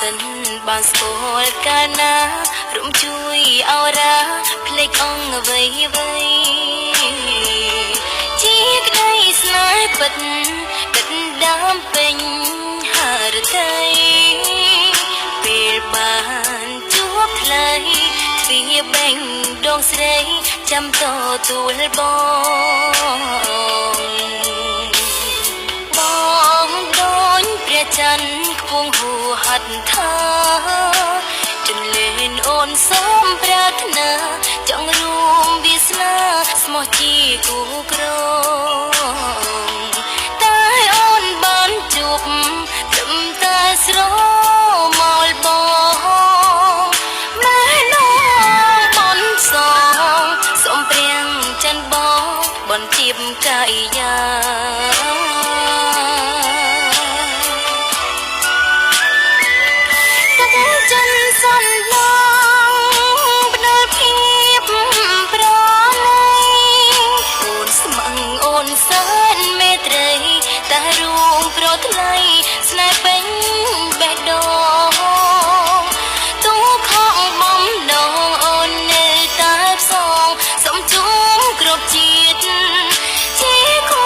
សិនបានស្គាល់កាលណារំជួយអរ៉ាភ្លេចអងអ្វីអ្វីជាក្តីស្នេហ៍ពិតដិតដាមពេញហារតីពេលបានជួបថ្លៃទ្វាបេងដងស្រីចាំតទួលបងដូចព្រះច័ន្ទខ្ពង់ហួហាត់ថាចន្លេនអូនសូមប្រាថ្នាចង់រួមវាសនាស្មោះជាគូក្រងតែអូនបានជួបត្រឹមតែស្រមោលបងម៉ែน้องបនសងសូមព្រៀងច័ន្ទបងបនជាបកាយាស្នេហ៍ពេញបេះដូងទូខំបំដងអូននៅតែផ្សងសំជុំគ្រប់ជាតិជាគូ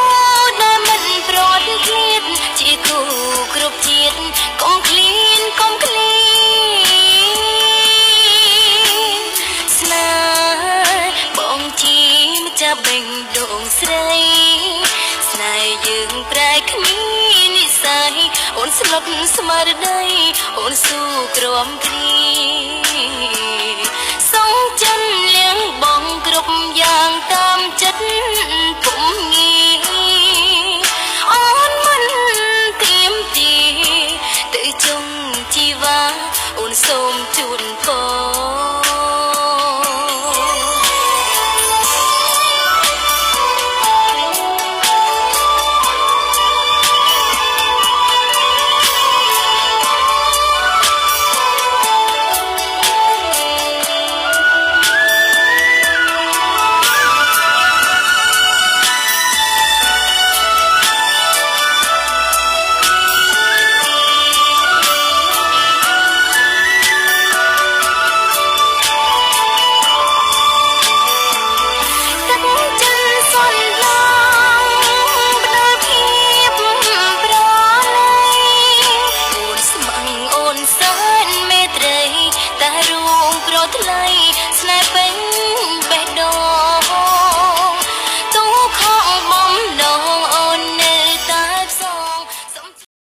ដែលមិនប្រត់ឃ្លាតជាគូគ្រប់ជាតិកុំឃ្លានកុំឃ្លាស្នេហ៍បងជាម្ចាស់បេងដូងស្រីស្នេហ៍យើងប្រែគ្នាអូនស្លុតស្មារតីអូនស៊ូក្រំគ្រីសងចិនលៀងប